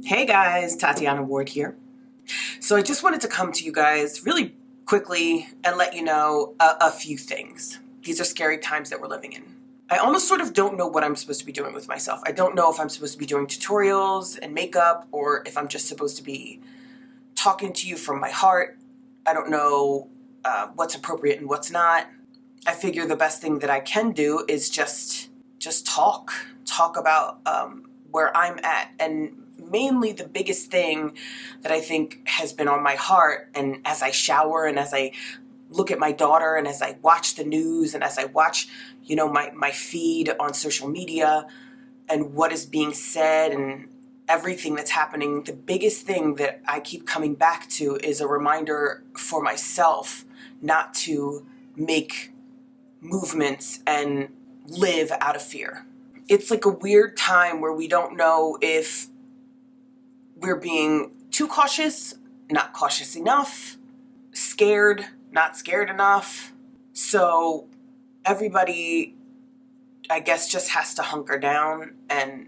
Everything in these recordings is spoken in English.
Hey guys, Tatiana Ward here. So I just wanted to come to you guys really quickly and let you know a few things. These are scary times that we're living in. I almost sort of don't know what I'm supposed to be doing with myself. I don't know if I'm supposed to be doing tutorials and makeup or if I'm just supposed to be talking to you from my heart. I don't know what's appropriate and what's not. I figure the best thing that I can do is just talk about where I'm at. And mainly the biggest thing that I think has been on my heart, and as I shower and as I look at my daughter and as I watch the news and as I watch, my feed on social media and what is being said and everything that's happening, the biggest thing that I keep coming back to is a reminder for myself not to make movements and live out of fear. It's like a weird time where we don't know if we're being too cautious, not cautious enough, scared, not scared enough. So everybody, I guess, just has to hunker down and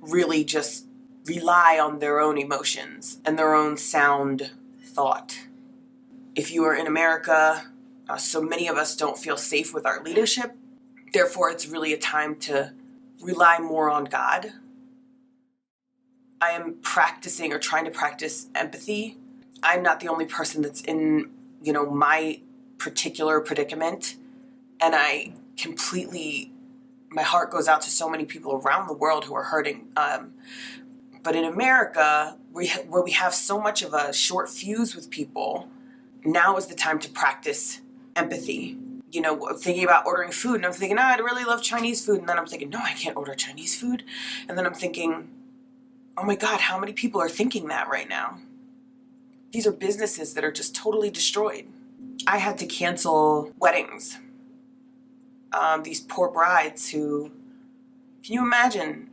really just rely on their own emotions and their own sound thought. If you are in America, so many of us don't feel safe with our leadership. Therefore, it's really a time to rely more on God. I am practicing or trying to practice empathy. I'm not the only person that's in, my particular predicament. And my heart goes out to so many people around the world who are hurting. But in America, where we have so much of a short fuse with people, now is the time to practice empathy. I'm thinking about ordering food and I'm thinking, I'd really love Chinese food. And then I'm thinking, no, I can't order Chinese food. And then I'm thinking, oh my God, how many people are thinking that right now? These are businesses that are just totally destroyed. I had to cancel weddings. These poor brides who, can you imagine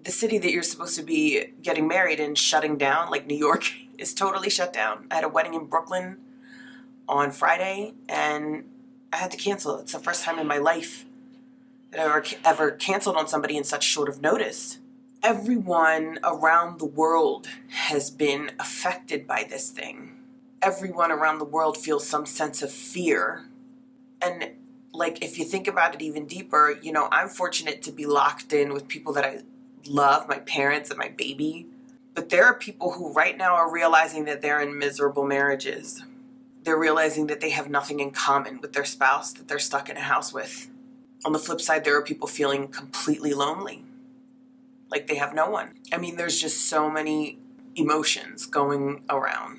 the city that you're supposed to be getting married in shutting down, like New York is totally shut down. I had a wedding in Brooklyn on Friday and I had to cancel. It's the first time in my life that I ever canceled on somebody in such short of notice. Everyone around the world has been affected by this thing. Everyone around the world feels some sense of fear. And if you think about it even deeper, I'm fortunate to be locked in with people that I love, my parents and my baby. But there are people who right now are realizing that they're in miserable marriages. They're realizing that they have nothing in common with their spouse that they're stuck in a house with. On the flip side, there are people feeling completely lonely. Like they have no one. I mean, there's just so many emotions going around.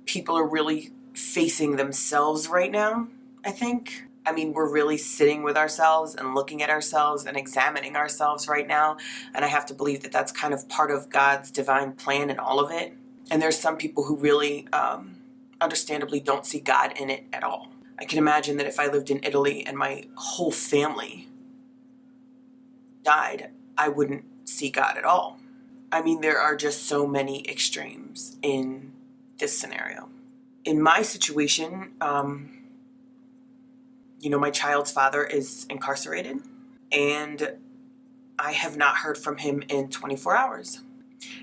People are really facing themselves right now, I think. I mean, we're really sitting with ourselves and looking at ourselves and examining ourselves right now. And I have to believe that that's kind of part of God's divine plan in all of it. And there's some people who really, understandably, don't see God in it at all. I can imagine that if I lived in Italy and my whole family died, I wouldn't see God at all. I mean, there are just so many extremes in this scenario. In my situation, my child's father is incarcerated and I have not heard from him in 24 hours.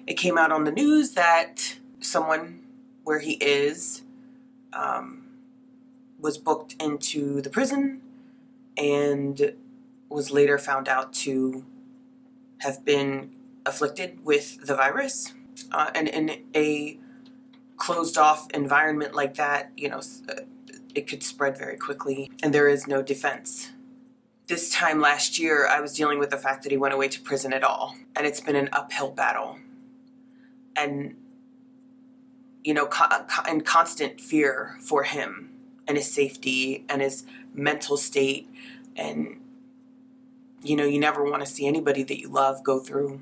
It came out on the news that someone where he is was booked into the prison and was later found out to have been afflicted with the virus. And in a closed off environment like that, it could spread very quickly and there is no defense. This time last year, I was dealing with the fact that he went away to prison at all. And it's been an uphill battle. And, in constant fear for him and his safety and his mental state. And, you never want to see anybody that you love go through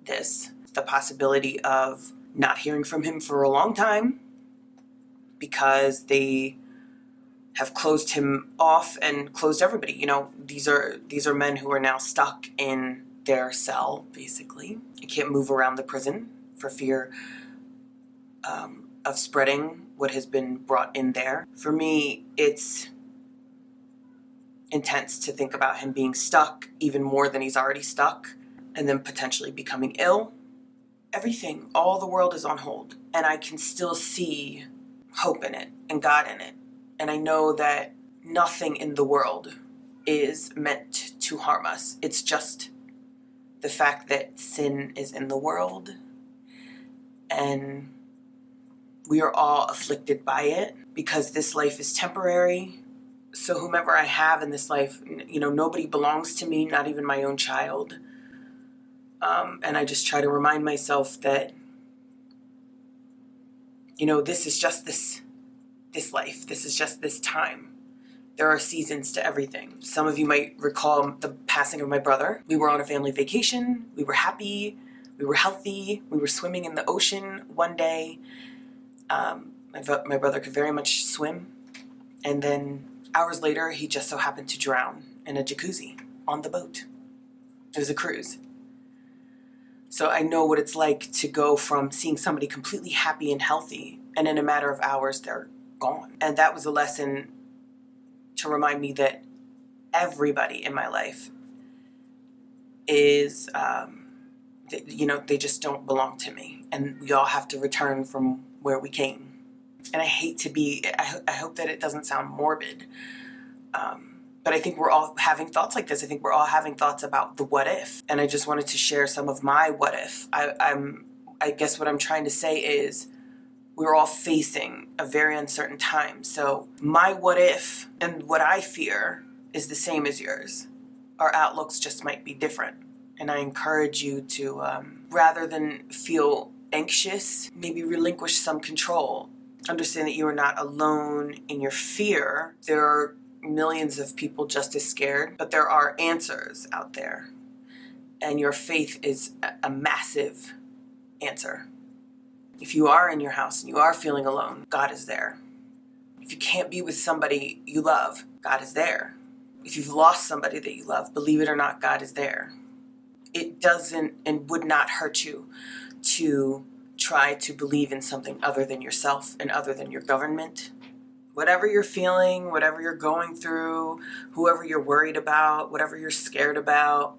this. The possibility of not hearing from him for a long time because they have closed him off and closed everybody. These are men who are now stuck in their cell, basically. They can't move around the prison for fear of spreading what has been brought in there. For me, it's intense to think about him being stuck even more than he's already stuck and then potentially becoming ill everything, all the world is on hold, and I can still see hope in it and God in it. And I know that nothing in the world is meant to harm us. It's just the fact that sin is in the world, and we are all afflicted by it because this life is temporary. So whomever I have in this life, nobody belongs to me, not even my own child. And I just try to remind myself that, this is just this life. This is just this time. There are seasons to everything. Some of you might recall the passing of my brother. We were on a family vacation. We were happy. We were healthy. We were swimming in the ocean one day. My brother could very much swim. And then hours later, he just so happened to drown in a jacuzzi on the boat. It was a cruise. So I know what it's like to go from seeing somebody completely happy and healthy, and in a matter of hours, they're gone. And that was a lesson to remind me that everybody in my life is, they just don't belong to me. And we all have to return from where we came. And I hate to be, I hope that it doesn't sound morbid, but I think we're all having thoughts like this. I think we're all having thoughts about the what if. And I just wanted to share some of my what if. I guess what I'm trying to say is we're all facing a very uncertain time. So my what if and what I fear is the same as yours. Our outlooks just might be different. And I encourage you to, rather than feel anxious, maybe relinquish some control. Understand that you are not alone in your fear. There are millions of people just as scared, but there are answers out there. And your faith is a massive answer. If you are in your house and you are feeling alone, God is there. If you can't be with somebody you love, God is there. If you've lost somebody that you love, believe it or not, God is there. It doesn't and would not hurt you to try to believe in something other than yourself and other than your government. Whatever you're feeling, whatever you're going through, whoever you're worried about, whatever you're scared about,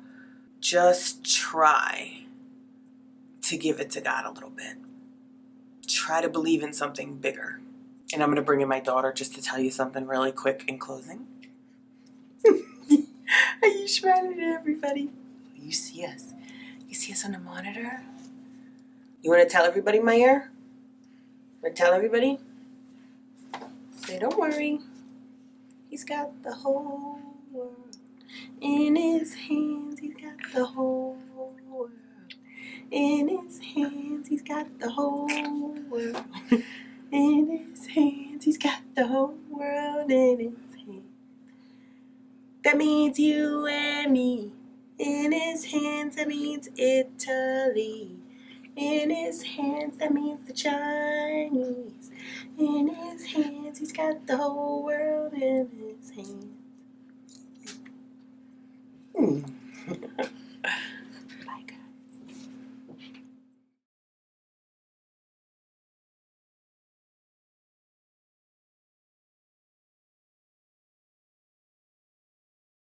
just try to give it to God a little bit. Try to believe in something bigger. And I'm going to bring in my daughter just to tell you something really quick in closing. Are you smiling at everybody? You see us. You see us on the monitor? You want to tell everybody, Meyer? Want to tell everybody? Say, don't worry. He's got the whole world in his hands. He's got the whole world in his hands. He's got the whole world in his hands. He's got the whole world in his hands. That means you and me. In his hands, that means Italy. In his hands, that means the Chinese. In his hands, he's got the whole world in his hands.